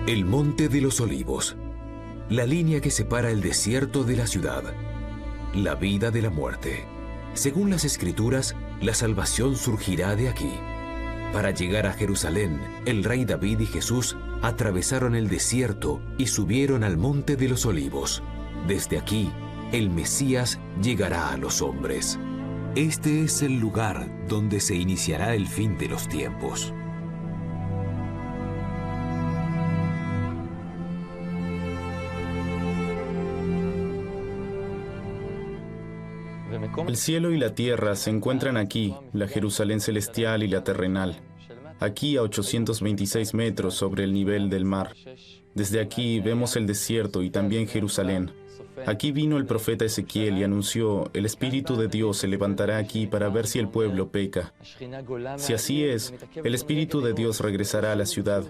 El Monte de los Olivos, la línea que separa el desierto de la ciudad, la vida de la muerte. Según las Escrituras, la salvación surgirá de aquí. Para llegar a Jerusalén, el rey David y Jesús atravesaron el desierto y subieron al Monte de los Olivos. Desde aquí, el Mesías llegará a los hombres. Este es el lugar donde se iniciará el fin de los tiempos. El cielo y la tierra se encuentran aquí, la Jerusalén celestial y la terrenal. Aquí a 826 metros sobre el nivel del mar. Desde aquí vemos el desierto y también Jerusalén. Aquí vino el profeta Ezequiel y anunció: el Espíritu de Dios se levantará aquí para ver si el pueblo peca. Si así es, el Espíritu de Dios regresará a la ciudad.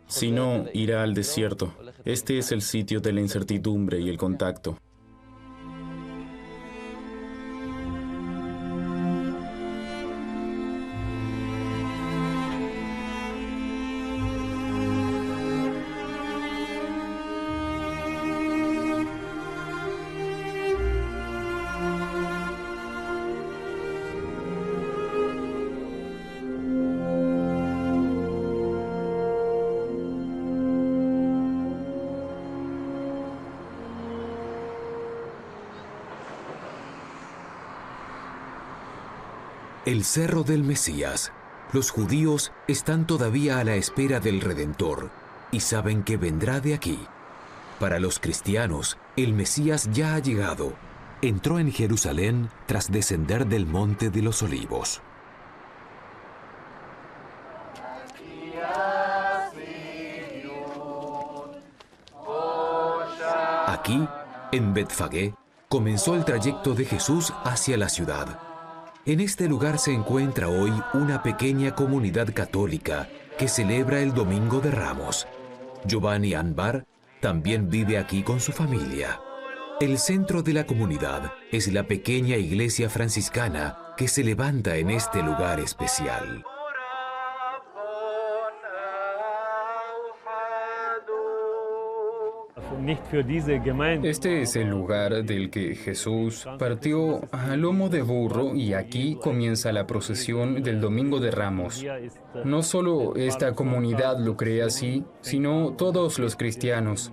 Si no, irá al desierto. Este es el sitio de la incertidumbre y el contacto. El Cerro del Mesías. Los judíos están todavía a la espera del Redentor y saben que vendrá de aquí. Para los cristianos, el Mesías ya ha llegado. Entró en Jerusalén tras descender del Monte de los Olivos. Aquí, en Betfagé, comenzó el trayecto de Jesús hacia la ciudad. En este lugar se encuentra hoy una pequeña comunidad católica que celebra el Domingo de Ramos. Giovanni Anbar también vive aquí con su familia. El centro de la comunidad es la pequeña iglesia franciscana que se levanta en este lugar especial. Este es el lugar del que Jesús partió a lomo de burro y aquí comienza la procesión del Domingo de Ramos. No solo esta comunidad lo cree así, sino todos los cristianos.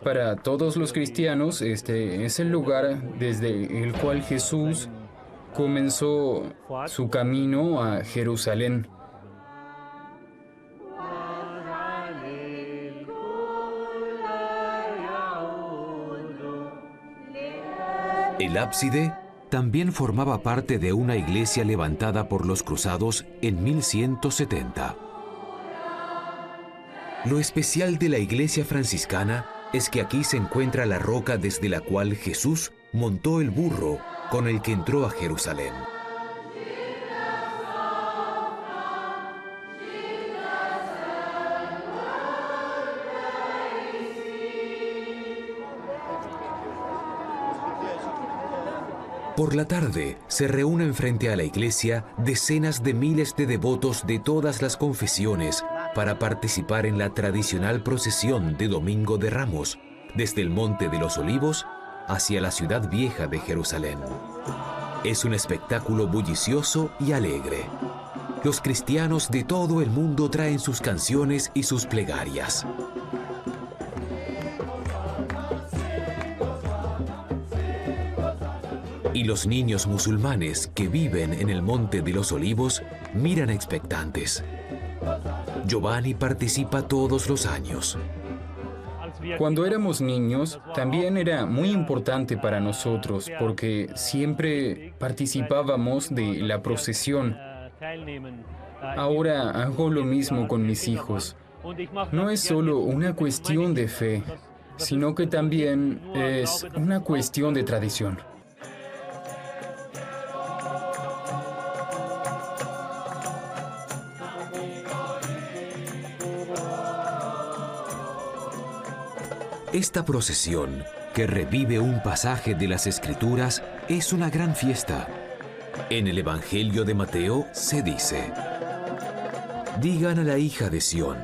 Para todos los cristianos, este es el lugar desde el cual Jesús comenzó su camino a Jerusalén. El ábside también formaba parte de una iglesia levantada por los cruzados en 1170. Lo especial de la iglesia franciscana es que aquí se encuentra la roca desde la cual Jesús montó el burro con el que entró a Jerusalén. Por la tarde, se reúnen frente a la iglesia decenas de miles de devotos de todas las confesiones para participar en la tradicional procesión de Domingo de Ramos, desde el Monte de los Olivos hacia la ciudad vieja de Jerusalén. Es un espectáculo bullicioso y alegre. Los cristianos de todo el mundo traen sus canciones y sus plegarias. Y los niños musulmanes que viven en el Monte de los Olivos miran expectantes. Giovanni participa todos los años. Cuando éramos niños, también era muy importante para nosotros porque siempre participábamos de la procesión. Ahora hago lo mismo con mis hijos. No es solo una cuestión de fe, sino que también es una cuestión de tradición. Esta procesión, que revive un pasaje de las Escrituras, es una gran fiesta. En el Evangelio de Mateo se dice: digan a la hija de Sión,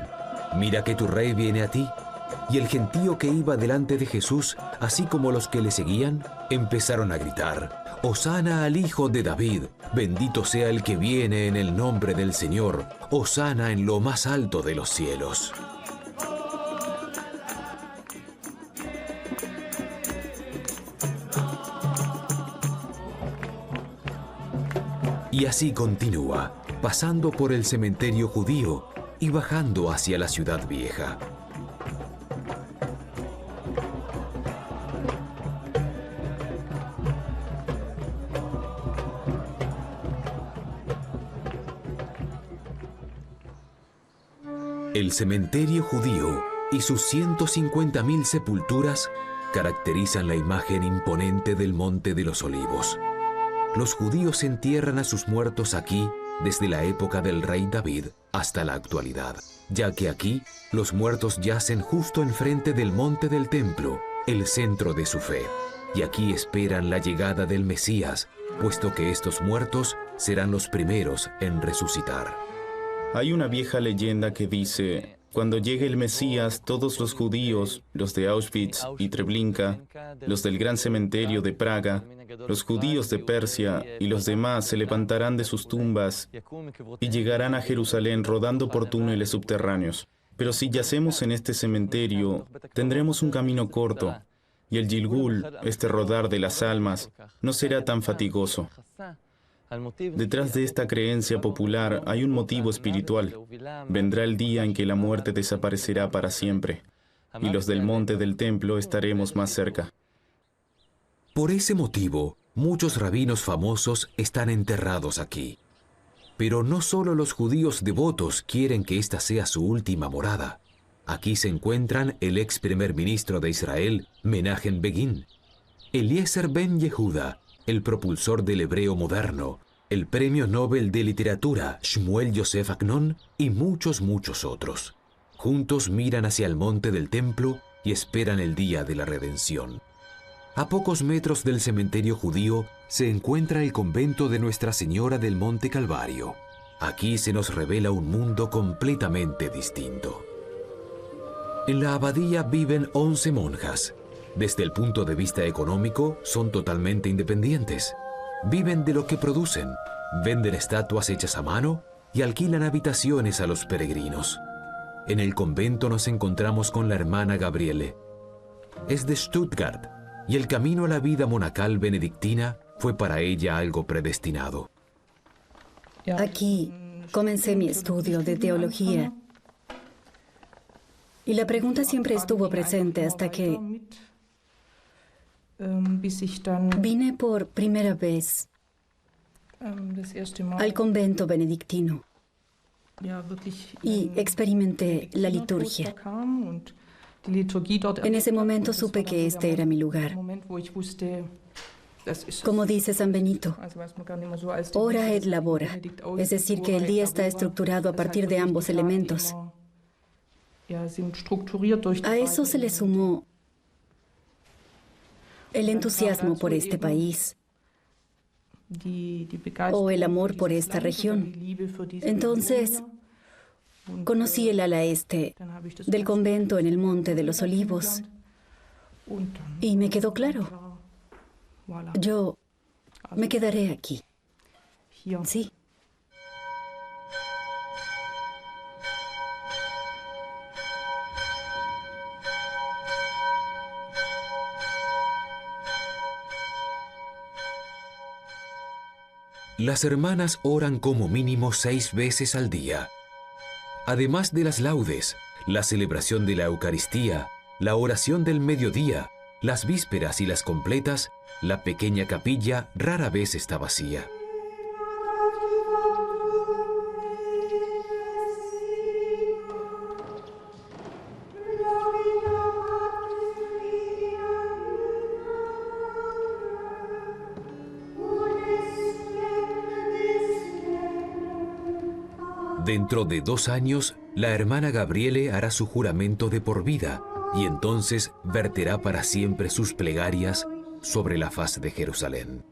mira que tu rey viene a ti. Y el gentío que iba delante de Jesús, así como los que le seguían, empezaron a gritar: Hosana al Hijo de David, bendito sea el que viene en el nombre del Señor, Hosana en lo más alto de los cielos. Y así continúa, pasando por el cementerio judío y bajando hacia la ciudad vieja. El cementerio judío y sus 150.000 sepulturas caracterizan la imagen imponente del Monte de los Olivos. Los judíos entierran a sus muertos aquí desde la época del rey David hasta la actualidad, ya que aquí los muertos yacen justo enfrente del monte del templo, el centro de su fe, y aquí esperan la llegada del Mesías, puesto que estos muertos serán los primeros en resucitar. Hay una vieja leyenda que dice: cuando llegue el Mesías, todos los judíos, los de Auschwitz y Treblinka, los del gran cementerio de Praga, los judíos de Persia y los demás se levantarán de sus tumbas y llegarán a Jerusalén rodando por túneles subterráneos. Pero si yacemos en este cementerio, tendremos un camino corto, y el Gilgul, este rodar de las almas, no será tan fatigoso. Detrás de esta creencia popular hay un motivo espiritual. Vendrá el día en que la muerte desaparecerá para siempre, y los del monte del templo estaremos más cerca. Por ese motivo, muchos rabinos famosos están enterrados aquí. Pero no solo los judíos devotos quieren que esta sea su última morada. Aquí se encuentran el ex primer ministro de Israel, Menachem Begin, Eliezer Ben Yehuda, el propulsor del hebreo moderno, el premio Nobel de Literatura Shmuel Yosef Agnon y muchos otros. Juntos miran hacia el monte del templo y esperan el día de la redención. A pocos metros del cementerio judío se encuentra el convento de Nuestra Señora del Monte Calvario. Aquí se nos revela un mundo completamente distinto. En la abadía viven 11 monjas. Desde el punto de vista económico, son totalmente independientes. Viven de lo que producen, venden estatuas hechas a mano y alquilan habitaciones a los peregrinos. En el convento nos encontramos con la hermana Gabriele. Es de Stuttgart y el camino a la vida monacal benedictina fue para ella algo predestinado. Aquí comencé mi estudio de teología y la pregunta siempre estuvo presente hasta que vine por primera vez al convento benedictino y experimenté la liturgia. En ese momento supe que este era mi lugar. Como dice San Benito, ora et labora, es decir, que el día está estructurado a partir de ambos elementos. A eso se le sumó el entusiasmo por este país o el amor por esta región. Entonces, conocí el ala este del convento en el Monte de los Olivos y me quedó claro, yo me quedaré aquí. Sí. Las hermanas oran como mínimo 6 veces al día. Además de las laudes, la celebración de la Eucaristía, la oración del mediodía, las vísperas y las completas, la pequeña capilla rara vez está vacía. Dentro de 2 años, la hermana Gabriele hará su juramento de por vida y entonces verterá para siempre sus plegarias sobre la faz de Jerusalén.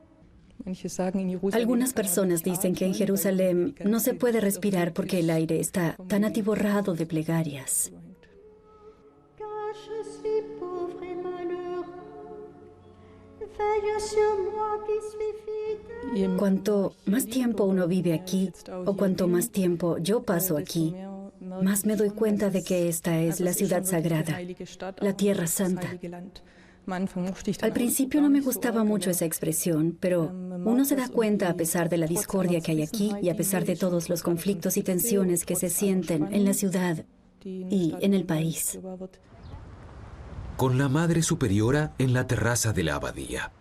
Algunas personas dicen que en Jerusalén no se puede respirar porque el aire está tan atiborrado de plegarias. Cuanto más tiempo uno vive aquí, o cuanto más tiempo yo paso aquí, más me doy cuenta de que esta es la ciudad sagrada, la tierra santa. Al principio no me gustaba mucho esa expresión, pero uno se da cuenta a pesar de la discordia que hay aquí y a pesar de todos los conflictos y tensiones que se sienten en la ciudad y en el país. Con la Madre Superiora en la terraza de la abadía.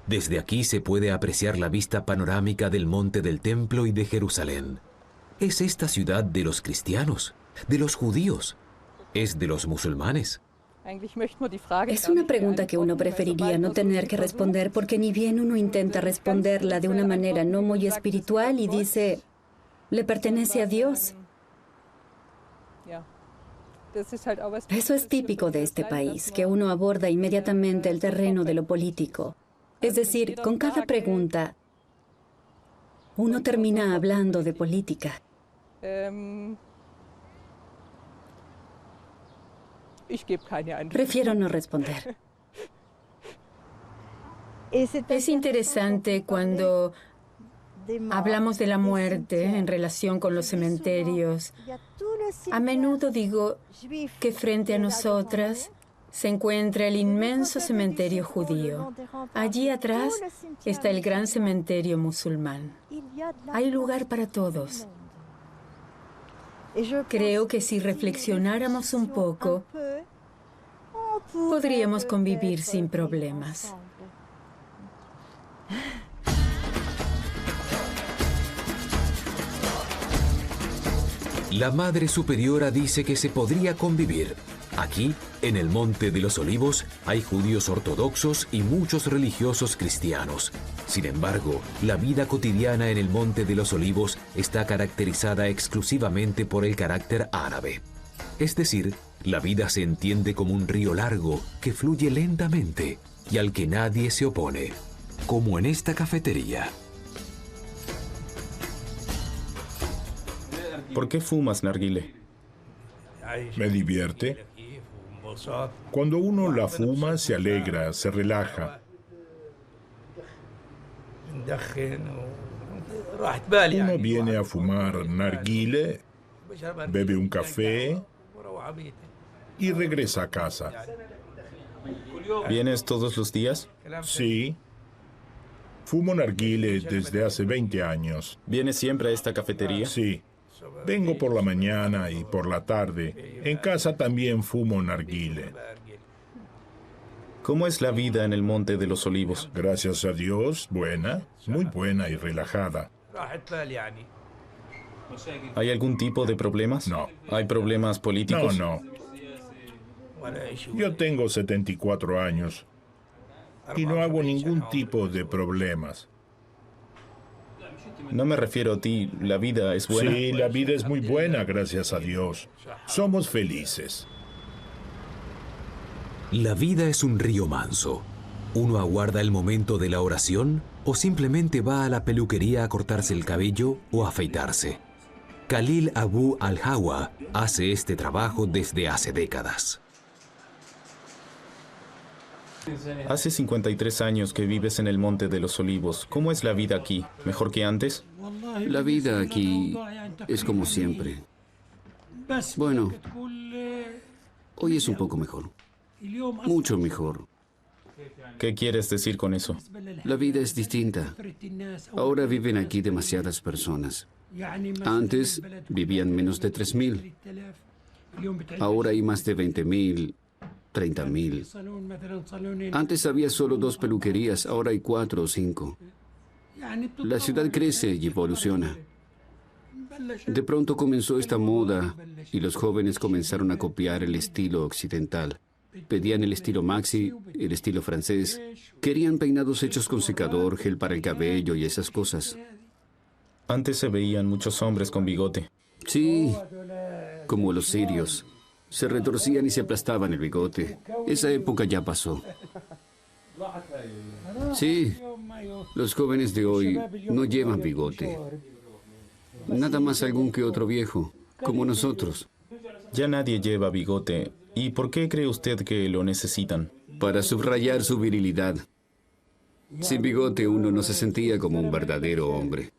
Desde aquí se puede apreciar la vista panorámica del monte del Templo y de Jerusalén. ¿Es esta ciudad de los cristianos, de los judíos? ¿Es de los musulmanes? Es una pregunta que uno preferiría no tener que responder porque ni bien uno intenta responderla de una manera no muy espiritual y dice, le pertenece a Dios. Eso es típico de este país, que uno aborda inmediatamente el terreno de lo político. Es decir, con cada pregunta, uno termina hablando de política. Prefiero no responder. Es interesante cuando hablamos de la muerte en relación con los cementerios. A menudo digo que frente a nosotras se encuentra el inmenso cementerio judío. Allí atrás está el gran cementerio musulmán. Hay lugar para todos. Creo que si reflexionáramos un poco, podríamos convivir sin problemas. La Madre Superiora dice que se podría convivir. Aquí, en el Monte de los Olivos, hay judíos ortodoxos y muchos religiosos cristianos. Sin embargo, la vida cotidiana en el Monte de los Olivos está caracterizada exclusivamente por el carácter árabe. Es decir, la vida se entiende como un río largo que fluye lentamente y al que nadie se opone, como en esta cafetería. ¿Por qué fumas, narguilé? Me divierte. Cuando uno la fuma, se alegra, se relaja. Uno viene a fumar narguile, bebe un café y regresa a casa. ¿Vienes todos los días? Sí. Fumo narguile desde hace 20 años. ¿Vienes siempre a esta cafetería? Sí. Vengo por la mañana y por la tarde. En casa también fumo narguile. ¿Cómo es la vida en el Monte de los Olivos? Gracias a Dios, buena, muy buena y relajada. ¿Hay algún tipo de problemas? No. ¿Hay problemas políticos? No. Yo tengo 74 años y no hago ningún tipo de problemas. No me refiero a ti. ¿La vida es buena? Sí, la vida es muy buena, gracias a Dios. Somos felices. La vida es un río manso. Uno aguarda el momento de la oración o simplemente va a la peluquería a cortarse el cabello o afeitarse. Khalil Abu al-Hawa hace este trabajo desde hace décadas. Hace 53 años que vives en el Monte de los Olivos. ¿Cómo es la vida aquí? ¿Mejor que antes? La vida aquí es como siempre. Bueno, hoy es un poco mejor. Mucho mejor. ¿Qué quieres decir con eso? La vida es distinta. Ahora viven aquí demasiadas personas. Antes vivían menos de 3.000. Ahora hay más de 20.000, 30.000. Antes había solo 2 peluquerías, ahora hay 4 o 5. La ciudad crece y evoluciona. De pronto comenzó esta moda y los jóvenes comenzaron a copiar el estilo occidental. Pedían el estilo maxi, el estilo francés. Querían peinados hechos con secador, gel para el cabello y esas cosas. Antes se veían muchos hombres con bigote. Sí, como los sirios. Se retorcían y se aplastaban el bigote. Esa época ya pasó. Sí, Los jóvenes de hoy no llevan bigote. Nada más algún que otro viejo, como nosotros. Ya nadie lleva bigote. ¿Y por qué cree usted que lo necesitan? Para subrayar su virilidad. Sin bigote uno no se sentía como un verdadero hombre.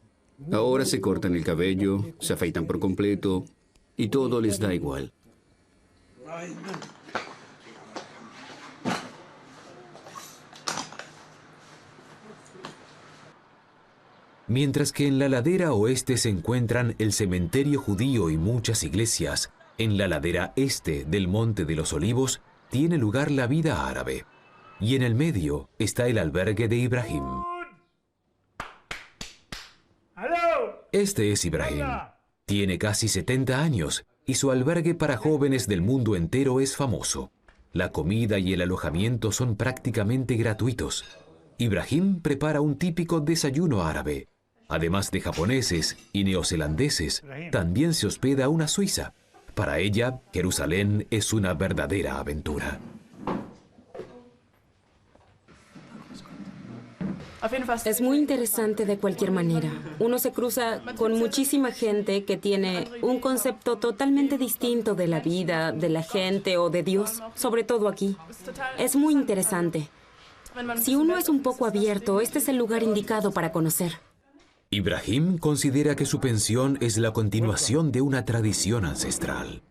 Ahora se cortan el cabello, se afeitan por completo y todo les da igual. Mientras que en la ladera oeste se encuentran el cementerio judío y muchas iglesias, en la ladera este del Monte de los Olivos tiene lugar la vida árabe. Y en el medio está el albergue de Ibrahim. Este es Ibrahim. Tiene casi 70 años y su albergue para jóvenes del mundo entero es famoso. La comida y el alojamiento son prácticamente gratuitos. Ibrahim prepara un típico desayuno árabe. Además de japoneses y neozelandeses, también se hospeda una suiza. Para ella, Jerusalén es una verdadera aventura. Es muy interesante de cualquier manera. Uno se cruza con muchísima gente que tiene un concepto totalmente distinto de la vida, de la gente o de Dios, sobre todo aquí. Es muy interesante. Si uno es un poco abierto, este es el lugar indicado para conocer. Ibrahim considera que su pensión es la continuación de una tradición ancestral.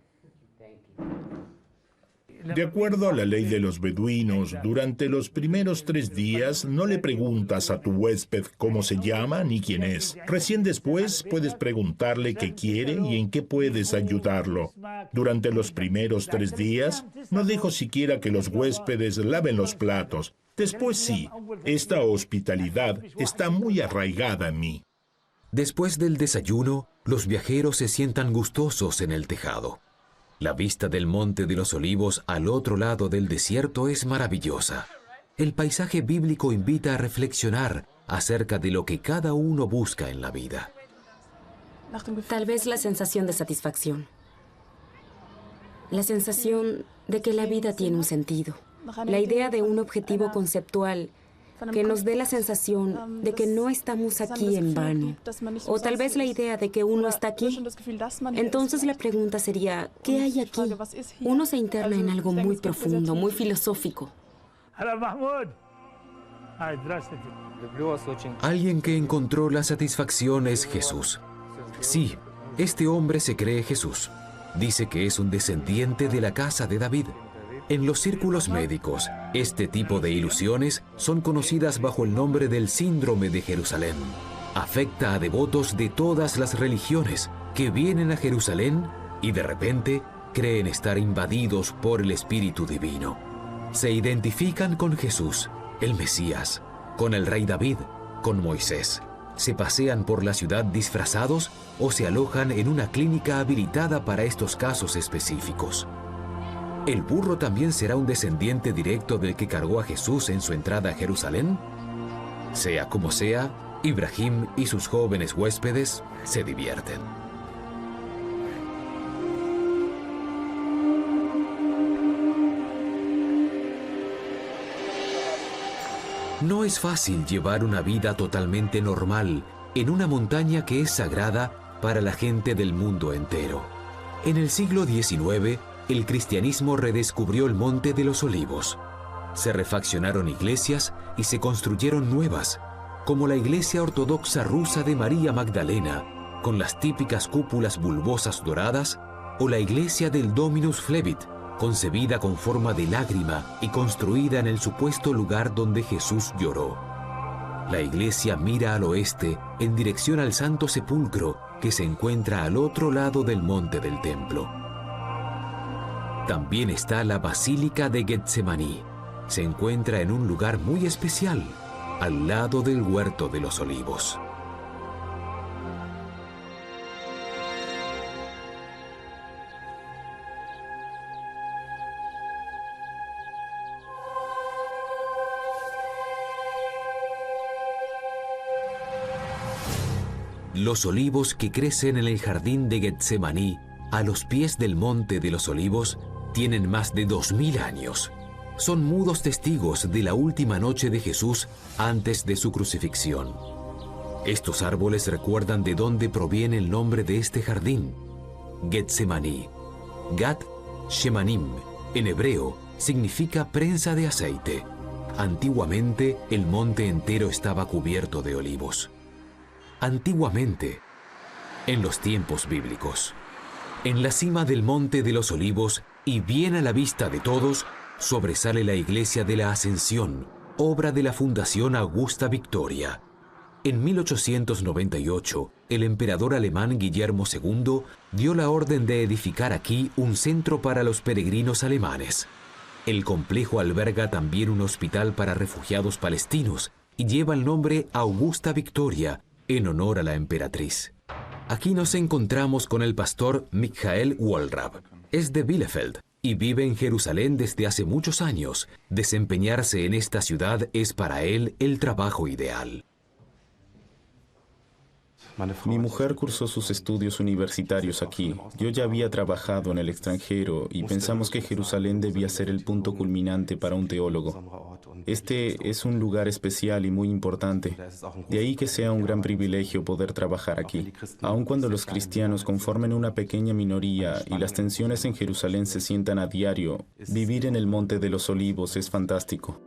De acuerdo a la ley de los beduinos, durante los primeros 3 días no le preguntas a tu huésped cómo se llama ni quién es. Recién después puedes preguntarle qué quiere y en qué puedes ayudarlo. Durante los primeros 3 días no dejo siquiera que los huéspedes laven los platos. Después sí, esta hospitalidad está muy arraigada en mí. Después del desayuno, los viajeros se sientan gustosos en el tejado. La vista del Monte de los Olivos al otro lado del desierto es maravillosa. El paisaje bíblico invita a reflexionar acerca de lo que cada uno busca en la vida. Tal vez la sensación de satisfacción. La sensación de que la vida tiene un sentido. La idea de un objetivo conceptual que nos dé la sensación de que no estamos aquí en vano. O tal vez la idea de que uno está aquí. Entonces la pregunta sería, ¿qué hay aquí? Uno se interna en algo muy profundo, muy filosófico. Alguien que encontró la satisfacción es Jesús. Sí, este hombre se cree Jesús. Dice que es un descendiente de la casa de David. En los círculos médicos, este tipo de ilusiones son conocidas bajo el nombre del síndrome de Jerusalén. Afecta a devotos de todas las religiones que vienen a Jerusalén y de repente creen estar invadidos por el Espíritu Divino. Se identifican con Jesús, el Mesías, con el rey David, con Moisés. Se pasean por la ciudad disfrazados o se alojan en una clínica habilitada para estos casos específicos. ¿El burro también será un descendiente directo del que cargó a Jesús en su entrada a Jerusalén? Sea como sea, Ibrahim y sus jóvenes huéspedes se divierten. No es fácil llevar una vida totalmente normal en una montaña que es sagrada para la gente del mundo entero. En el siglo XIX, el cristianismo redescubrió el Monte de los Olivos. Se refaccionaron iglesias y se construyeron nuevas, como la iglesia ortodoxa rusa de María Magdalena, con las típicas cúpulas bulbosas doradas, o la iglesia del Dominus Flevit, concebida con forma de lágrima y construida en el supuesto lugar donde Jesús lloró. La iglesia mira al oeste en dirección al Santo Sepulcro, que se encuentra al otro lado del monte del templo. También está la Basílica de Getsemaní. Se encuentra en un lugar muy especial, al lado del Huerto de los Olivos. Los olivos que crecen en el jardín de Getsemaní, a los pies del Monte de los Olivos, tienen más de 2000 años. son mudos testigos de la última noche de Jesús antes de su crucifixión. Estos árboles recuerdan de dónde proviene el nombre de este jardín, Getsemaní. Gat Shemanim, en hebreo, significa prensa de aceite. Antiguamente, el monte entero estaba cubierto de olivos. Antiguamente, en los tiempos bíblicos. En la cima del monte de los olivos, y bien a la vista de todos, sobresale la iglesia de la Ascensión, obra de la Fundación Augusta Victoria. En 1898, el emperador alemán Guillermo II dio la orden de edificar aquí un centro para los peregrinos alemanes. El complejo alberga también un hospital para refugiados palestinos y lleva el nombre Augusta Victoria, en honor a la emperatriz. Aquí nos encontramos con el pastor Michael Wohlrab. Es de Bielefeld y vive en Jerusalén desde hace muchos años. Desempeñarse en esta ciudad es para él el trabajo ideal. Mi mujer cursó sus estudios universitarios aquí. Yo ya había trabajado en el extranjero y pensamos que Jerusalén debía ser el punto culminante para un teólogo. Este es un lugar especial y muy importante. De ahí que sea un gran privilegio poder trabajar aquí. Aun cuando los cristianos conformen una pequeña minoría y las tensiones en Jerusalén se sientan a diario, vivir en el Monte de los Olivos es fantástico.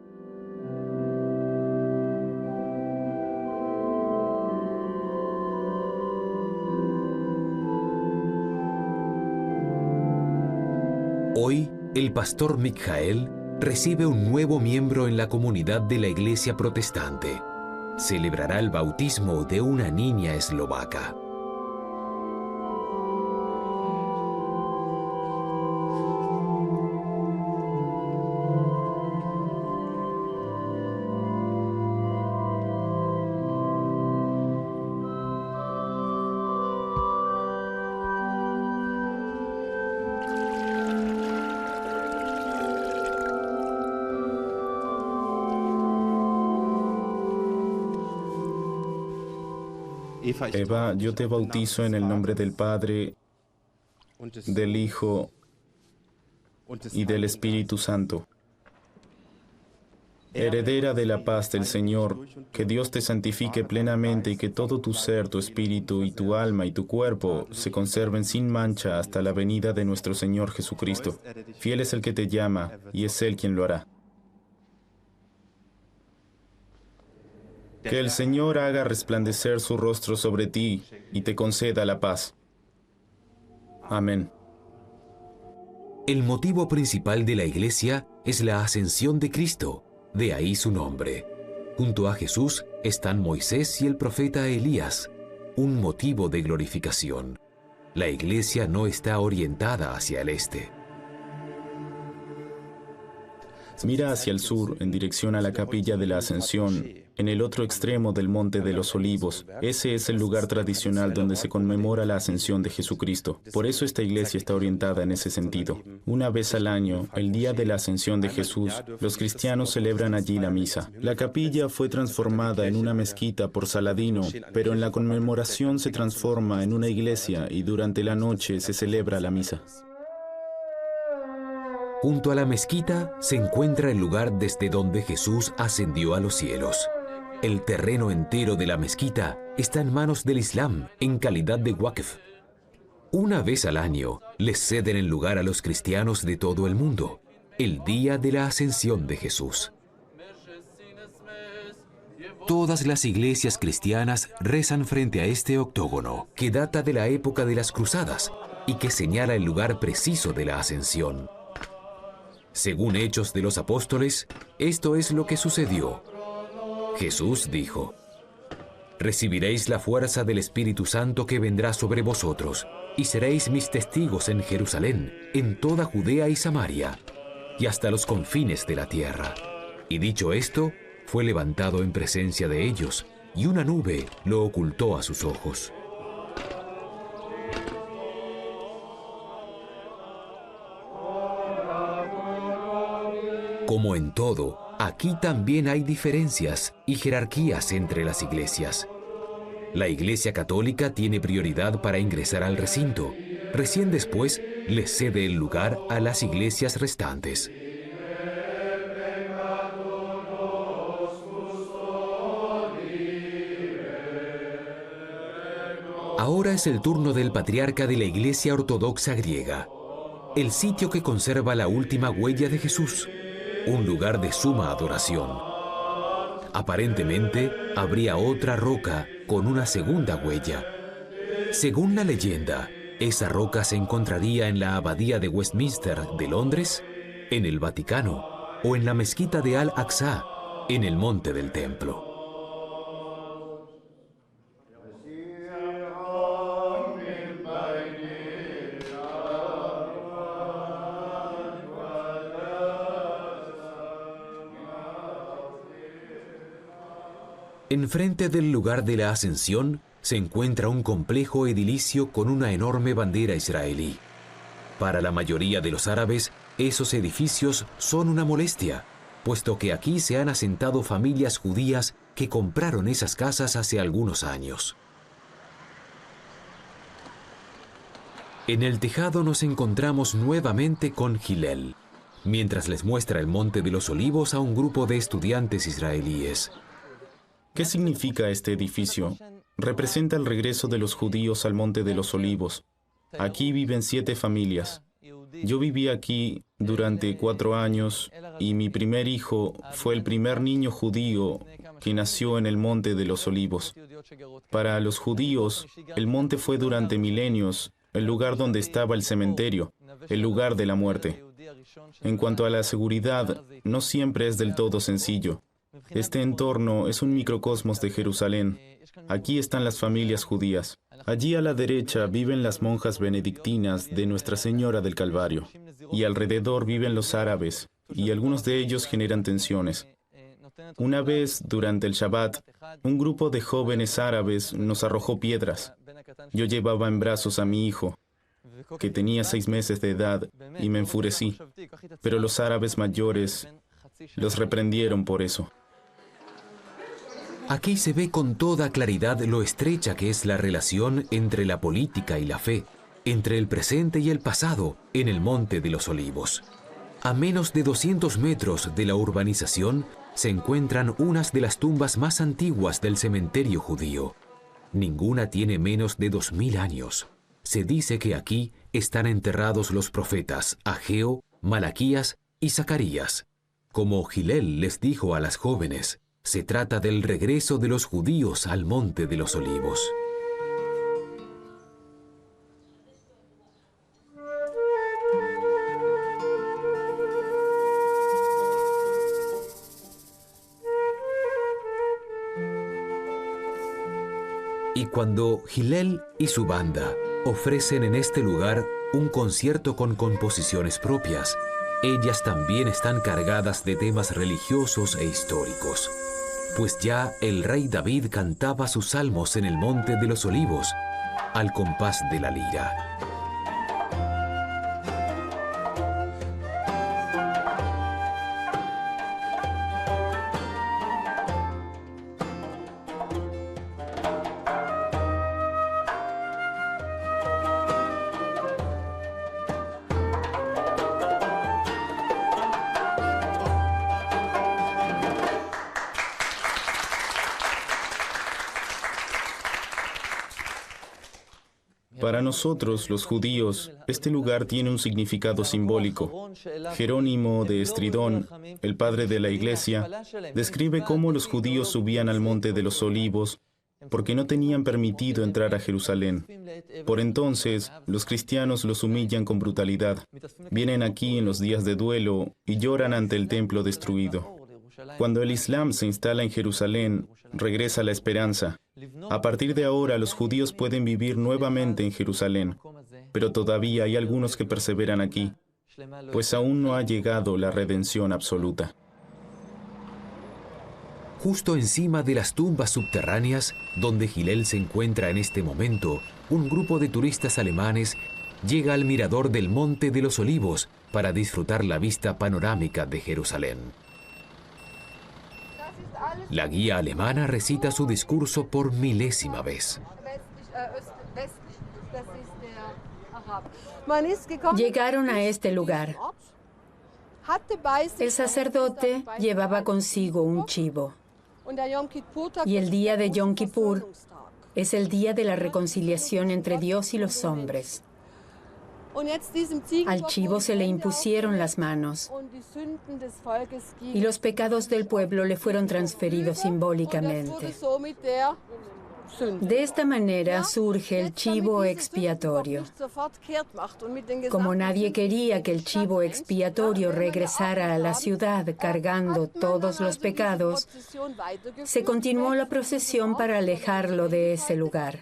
Hoy, el pastor Michael recibe un nuevo miembro en la comunidad de la Iglesia Protestante. Celebrará el bautismo de una niña eslovaca. Eva, yo te bautizo en el nombre del Padre, del Hijo y del Espíritu Santo. Heredera de la paz del Señor, que Dios te santifique plenamente y que todo tu ser, tu espíritu y tu alma y tu cuerpo se conserven sin mancha hasta la venida de nuestro Señor Jesucristo. Fiel es el que te llama y es Él quien lo hará. Que el Señor haga resplandecer su rostro sobre ti y te conceda la paz. Amén. El motivo principal de la iglesia es la ascensión de Cristo, de ahí su nombre. Junto a Jesús están Moisés y el profeta Elías, un motivo de glorificación. La iglesia no está orientada hacia el este. Mira hacia el sur, en dirección a la Capilla de la Ascensión, en el otro extremo del Monte de los Olivos. Ese es el lugar tradicional donde se conmemora la ascensión de Jesucristo. Por eso esta iglesia está orientada en ese sentido. Una vez al año, el día de la ascensión de Jesús, los cristianos celebran allí la misa. La capilla fue transformada en una mezquita por Saladino, pero en la conmemoración se transforma en una iglesia y durante la noche se celebra la misa. Junto a la mezquita se encuentra el lugar desde donde Jesús ascendió a los cielos. El terreno entero de la mezquita está en manos del Islam en calidad de Waqf. Una vez al año les ceden el lugar a los cristianos de todo el mundo, el día de la ascensión de Jesús. Todas las iglesias cristianas rezan frente a este octógono, que data de la época de las cruzadas y que señala el lugar preciso de la ascensión. Según Hechos de los Apóstoles, esto es lo que sucedió. Jesús dijo: «Recibiréis la fuerza del Espíritu Santo que vendrá sobre vosotros, y seréis mis testigos en Jerusalén, en toda Judea y Samaria, y hasta los confines de la tierra». Y dicho esto, fue levantado en presencia de ellos, y una nube lo ocultó a sus ojos. Como en todo, aquí también hay diferencias y jerarquías entre las iglesias. La Iglesia Católica tiene prioridad para ingresar al recinto. Recién después, le cede el lugar a las iglesias restantes. Ahora es el turno del patriarca de la Iglesia Ortodoxa griega, el sitio que conserva la última huella de Jesús, un lugar de suma adoración. Aparentemente, habría otra roca con una segunda huella. Según la leyenda, esa roca se encontraría en la abadía de Westminster de Londres, en el Vaticano o en la mezquita de Al-Aqsa, en el monte del templo. Enfrente del lugar de la ascensión se encuentra un complejo edilicio con una enorme bandera israelí. Para la mayoría de los árabes, esos edificios son una molestia, puesto que aquí se han asentado familias judías que compraron esas casas hace algunos años. En el tejado nos encontramos nuevamente con Hillel, mientras les muestra el Monte de los Olivos a un grupo de estudiantes israelíes. ¿Qué significa este edificio? Representa el regreso de los judíos al Monte de los Olivos. Aquí viven 7 familias. Yo viví aquí durante 4 años y mi primer hijo fue el primer niño judío que nació en el Monte de los Olivos. Para los judíos, el monte fue durante milenios el lugar donde estaba el cementerio, el lugar de la muerte. En cuanto a la seguridad, no siempre es del todo sencillo. Este entorno es un microcosmos de Jerusalén. Aquí están las familias judías. Allí a la derecha viven las monjas benedictinas de Nuestra Señora del Calvario. Y alrededor viven los árabes, y algunos de ellos generan tensiones. Una vez, durante el Shabbat, un grupo de jóvenes árabes nos arrojó piedras. Yo llevaba en brazos a mi hijo, que tenía 6 meses de edad, y me enfurecí. Pero los árabes mayores los reprendieron por eso. Aquí se ve con toda claridad lo estrecha que es la relación entre la política y la fe, entre el presente y el pasado en el Monte de los Olivos. A menos de 200 metros de la urbanización se encuentran unas de las tumbas más antiguas del cementerio judío. Ninguna tiene menos de 2000 años. Se dice que aquí están enterrados los profetas Ageo, Malaquías y Zacarías. Como Hillel les dijo a las jóvenes, se trata del regreso de los judíos al Monte de los Olivos. Y cuando Hillel y su banda ofrecen en este lugar un concierto con composiciones propias, ellas también están cargadas de temas religiosos e históricos. Pues ya el rey David cantaba sus salmos en el Monte de los Olivos, al compás de la lira. Para nosotros, los judíos, este lugar tiene un significado simbólico. Jerónimo de Estridón, el padre de la Iglesia, describe cómo los judíos subían al Monte de los Olivos porque no tenían permitido entrar a Jerusalén. Por entonces, los cristianos los humillan con brutalidad. Vienen aquí en los días de duelo y lloran ante el templo destruido. Cuando el Islam se instala en Jerusalén, regresa la esperanza. A partir de ahora, los judíos pueden vivir nuevamente en Jerusalén, pero todavía hay algunos que perseveran aquí, pues aún no ha llegado la redención absoluta. Justo encima de las tumbas subterráneas, donde Hillel se encuentra en este momento, un grupo de turistas alemanes llega al mirador del Monte de los Olivos para disfrutar la vista panorámica de Jerusalén. La guía alemana recita su discurso por milésima vez. Llegaron a este lugar. El sacerdote llevaba consigo un chivo. Y el día de Yom Kippur Es el día de la reconciliación entre Dios y los hombres. Al chivo se le impusieron las manos y los pecados del pueblo le fueron transferidos simbólicamente. De esta manera surge el chivo expiatorio. Como nadie quería que el chivo expiatorio regresara a la ciudad cargando todos los pecados, se continuó la procesión para alejarlo de ese lugar.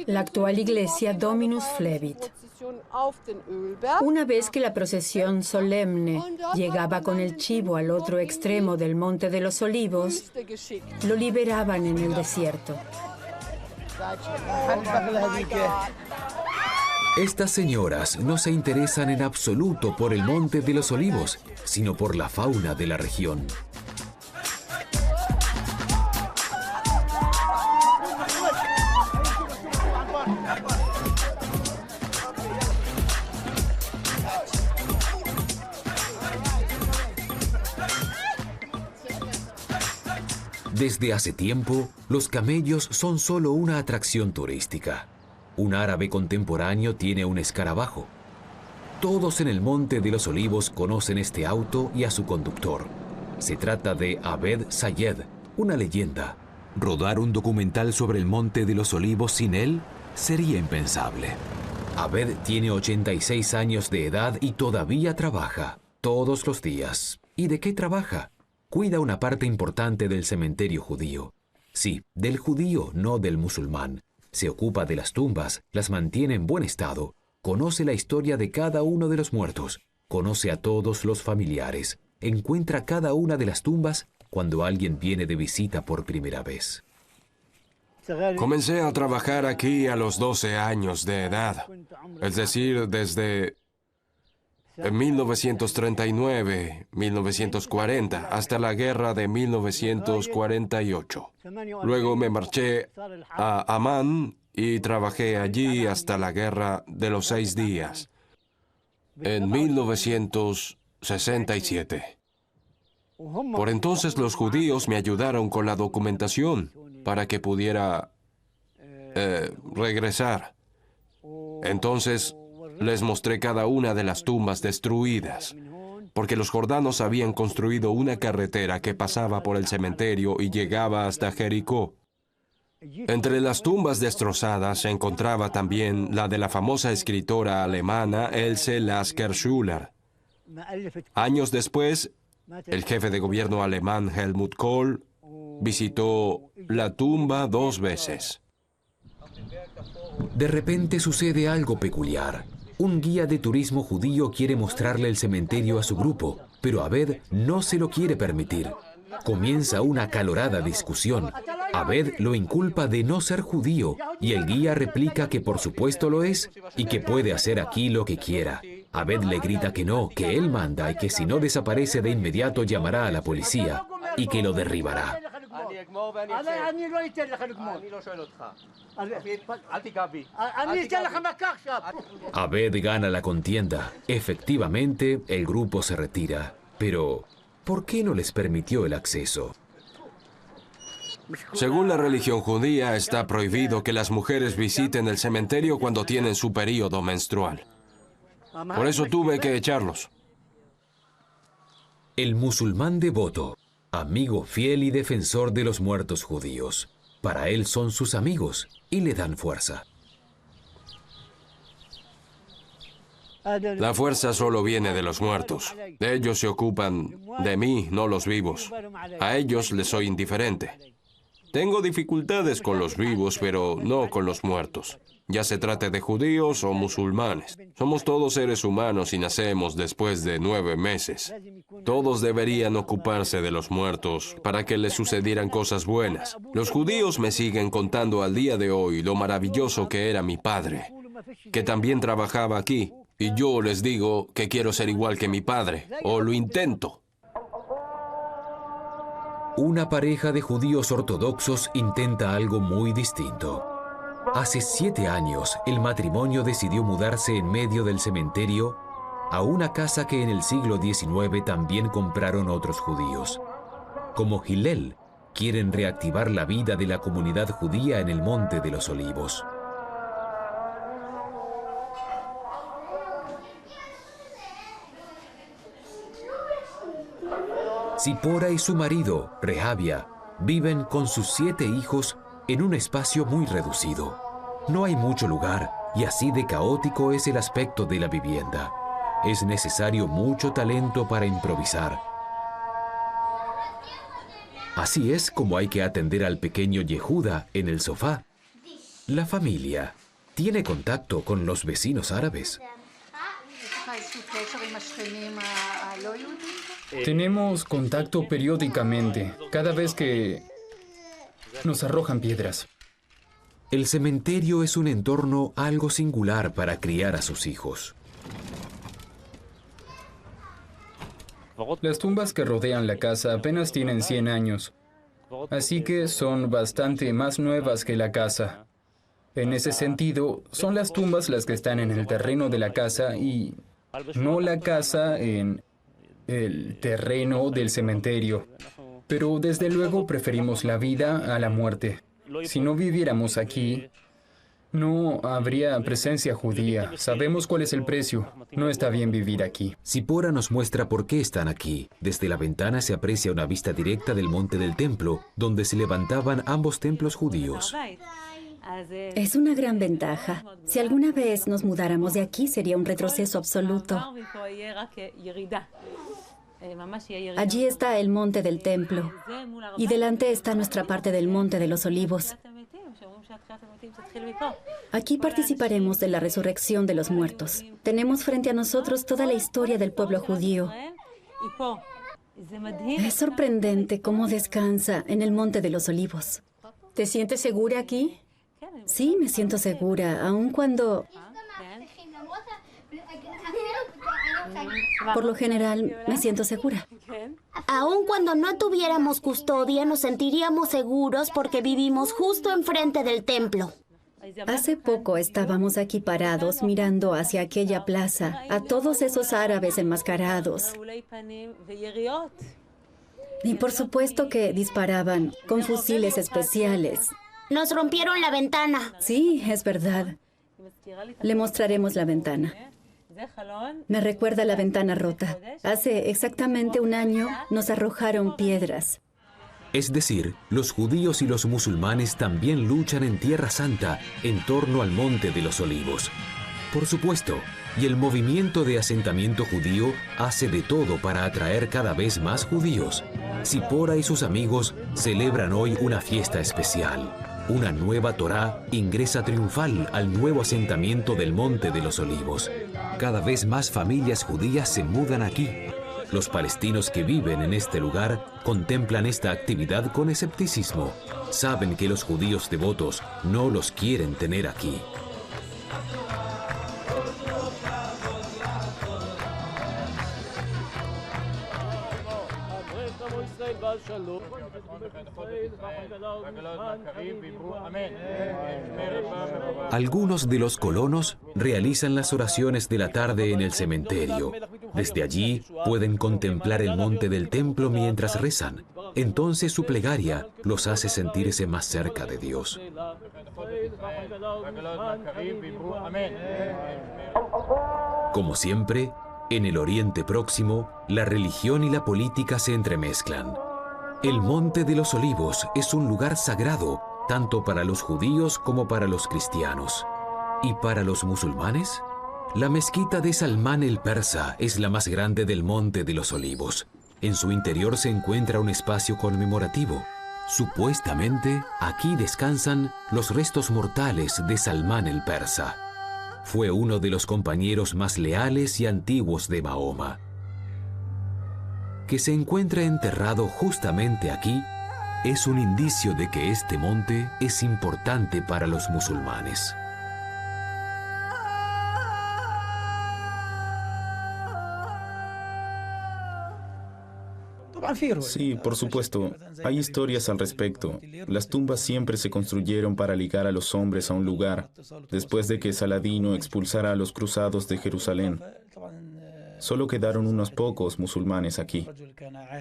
La actual iglesia Dominus Flevit. Una vez que la procesión solemne llegaba con el chivo al otro extremo del Monte de los Olivos, lo liberaban en el desierto. Estas señoras no se interesan en absoluto por el Monte de los Olivos, sino por la fauna de la región. Desde hace tiempo, los camellos son solo una atracción turística. Un árabe contemporáneo tiene un escarabajo. Todos en el Monte de los Olivos conocen este auto y a su conductor. Se trata de Abed Sayed, una leyenda. Rodar un documental sobre el Monte de los Olivos sin él sería impensable. Abed tiene 86 años de edad y todavía trabaja, todos los días. ¿Y de qué trabaja? Cuida una parte importante del cementerio judío. Sí, del judío, no del musulmán. Se ocupa de las tumbas, las mantiene en buen estado, conoce la historia de cada uno de los muertos, conoce a todos los familiares, encuentra cada una de las tumbas cuando alguien viene de visita por primera vez. Comencé a trabajar aquí a los 12 años de edad, es decir, desde 1939, 1940, hasta la guerra de 1948. Luego me marché a Amán y trabajé allí hasta la guerra de los 6 días, en 1967. Por entonces los judíos me ayudaron con la documentación para que pudiera regresar. Entonces les mostré cada una de las tumbas destruidas, porque los jordanos habían construido una carretera que pasaba por el cementerio y llegaba hasta Jericó. Entre las tumbas destrozadas se encontraba también la de la famosa escritora alemana Else Lasker-Schuller. Años después, el jefe de gobierno alemán Helmut Kohl visitó la tumba 2 veces. De repente sucede algo peculiar. Un guía de turismo judío quiere mostrarle el cementerio a su grupo, pero Abed no se lo quiere permitir. Comienza una acalorada discusión. Abed lo inculpa de no ser judío y el guía replica que por supuesto lo es y que puede hacer aquí lo que quiera. Abed le grita que no, que él manda y que si no desaparece de inmediato llamará a la policía y que lo derribará. Abed gana la contienda. Efectivamente, el grupo se retira. Pero, ¿por qué no les permitió el acceso? Según la religión judía, está prohibido que las mujeres visiten el cementerio cuando tienen su período menstrual. Por eso tuve que echarlos. El musulmán devoto, amigo fiel y defensor de los muertos judíos. Para él son sus amigos y le dan fuerza. La fuerza solo viene de los muertos. Ellos se ocupan de mí, no los vivos. A ellos les soy indiferente. Tengo dificultades con los vivos, pero no con los muertos. Ya se trate de judíos o musulmanes. Somos todos seres humanos y nacemos después de 9 meses. Todos deberían ocuparse de los muertos para que les sucedieran cosas buenas. Los judíos me siguen contando al día de hoy lo maravilloso que era mi padre, que también trabajaba aquí. Y yo les digo que quiero ser igual que mi padre, o lo intento. Una pareja de judíos ortodoxos intenta algo muy distinto. Hace 7 años, el matrimonio decidió mudarse en medio del cementerio a una casa que en el siglo XIX también compraron otros judíos. Como Hillel, Quieren reactivar la vida de la comunidad judía en el Monte de los Olivos. Zipora y su marido, Rehabia, viven con sus 7 hijos en un espacio muy reducido. No hay mucho lugar y así de caótico es el aspecto de la vivienda. Es necesario mucho talento para improvisar. Así es como hay que atender al pequeño Yehuda en el sofá. La familia tiene contacto con los vecinos árabes. Tenemos contacto periódicamente, cada vez que nos arrojan piedras. El cementerio es un entorno algo singular para criar a sus hijos. Las tumbas que rodean la casa apenas tienen 100 años, así que son bastante más nuevas que la casa. En ese sentido, son las tumbas las que están en el terreno de la casa y no la casa en el terreno del cementerio. Pero desde luego preferimos la vida a la muerte. Si no viviéramos aquí, no habría presencia judía. Sabemos cuál es el precio. No está bien vivir aquí. Zipora nos muestra por qué están aquí. Desde la ventana se aprecia una vista directa del monte del templo, donde se levantaban ambos templos judíos. Es una gran ventaja. Si alguna vez nos mudáramos de aquí, sería un retroceso absoluto. Allí está el monte del templo y delante está nuestra parte del monte de los olivos. Aquí participaremos de la resurrección de los muertos. Tenemos frente a nosotros toda la historia del pueblo judío. Es sorprendente cómo descansa en el monte de los olivos. ¿Te sientes segura aquí? Sí, me siento segura, aun cuando... Por lo general, me siento segura. Aun cuando no tuviéramos custodia, nos sentiríamos seguros porque vivimos justo enfrente del templo. Hace poco estábamos aquí parados mirando hacia aquella plaza, a todos esos árabes enmascarados. Y por supuesto que disparaban con fusiles especiales. Nos rompieron la ventana. Sí, es verdad. Le mostraremos la ventana. Me recuerda la ventana rota. Hace exactamente un año nos arrojaron piedras. Es decir, los judíos y los musulmanes también luchan en Tierra Santa en torno al Monte de los Olivos. Por supuesto, y el movimiento de asentamiento judío hace de todo para atraer cada vez más judíos. Zipora y sus amigos celebran hoy una fiesta especial. Una nueva Torá ingresa triunfal al nuevo asentamiento del Monte de los Olivos. Cada vez más familias judías se mudan aquí. Los palestinos que viven en este lugar contemplan esta actividad con escepticismo. Saben que los judíos devotos no los quieren tener aquí. Algunos de los colonos realizan las oraciones de la tarde en el cementerio. Desde allí pueden contemplar el monte del templo mientras rezan. Entonces su plegaria los hace sentirse más cerca de Dios. Como siempre, en el Oriente Próximo, la religión y la política se entremezclan. El Monte de los Olivos es un lugar sagrado, tanto para los judíos como para los cristianos. ¿Y para los musulmanes? La mezquita de Salmán el Persa es la más grande del Monte de los Olivos. En su interior se encuentra un espacio conmemorativo. Supuestamente, aquí descansan los restos mortales de Salmán el Persa. Fue uno de los compañeros más leales y antiguos de Mahoma. Que se encuentre enterrado justamente aquí es un indicio de que este monte es importante para los musulmanes. Sí, por supuesto. Hay historias al respecto. Las tumbas siempre se construyeron para ligar a los hombres a un lugar, después de que Saladino expulsara a los cruzados de Jerusalén. Solo quedaron unos pocos musulmanes aquí.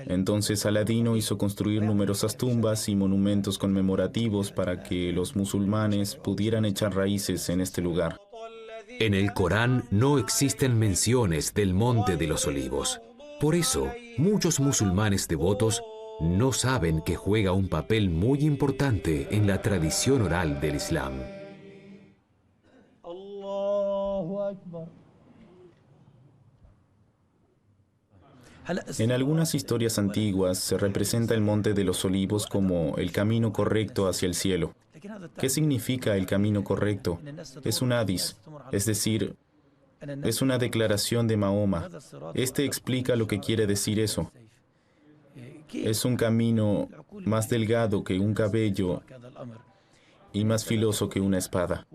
Entonces Aladino hizo construir numerosas tumbas y monumentos conmemorativos para que los musulmanes pudieran echar raíces en este lugar. En el Corán no existen menciones del Monte de los Olivos. Por eso, muchos musulmanes devotos no saben que juega un papel muy importante en la tradición oral del Islam. En algunas historias antiguas se representa el Monte de los Olivos como el camino correcto hacia el cielo. ¿Qué significa el camino correcto? Es un hadís, es decir, es una declaración de Mahoma. Este explica lo que quiere decir eso. Es un camino más delgado que un cabello y más filoso que una espada.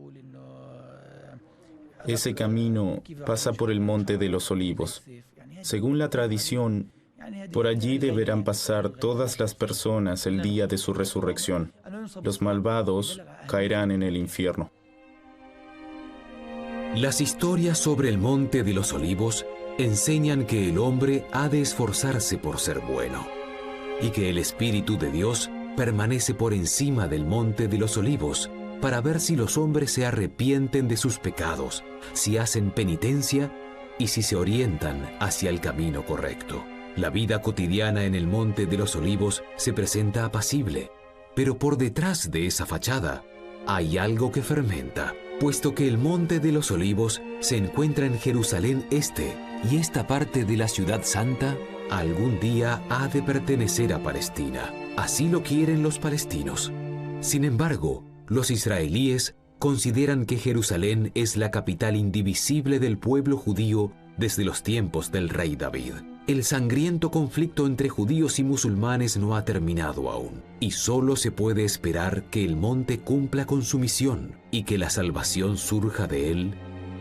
Ese camino pasa por el Monte de los Olivos. Según la tradición, por allí deberán pasar todas las personas el día de su resurrección. Los malvados caerán en el infierno. Las historias sobre el Monte de los Olivos enseñan que el hombre ha de esforzarse por ser bueno y que el Espíritu de Dios permanece por encima del Monte de los Olivos para ver si los hombres se arrepienten de sus pecados, si hacen penitencia y si se orientan hacia el camino correcto. La vida cotidiana en el Monte de los Olivos se presenta apacible, pero por detrás de esa fachada hay algo que fermenta, puesto que el Monte de los Olivos se encuentra en Jerusalén Este y esta parte de la Ciudad Santa algún día ha de pertenecer a Palestina. Así lo quieren los palestinos. Sin embargo, los israelíes consideran que Jerusalén es la capital indivisible del pueblo judío desde los tiempos del rey David. El sangriento conflicto entre judíos y musulmanes no ha terminado aún, y solo se puede esperar que el monte cumpla con su misión y que la salvación surja de él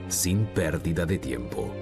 sin pérdida de tiempo.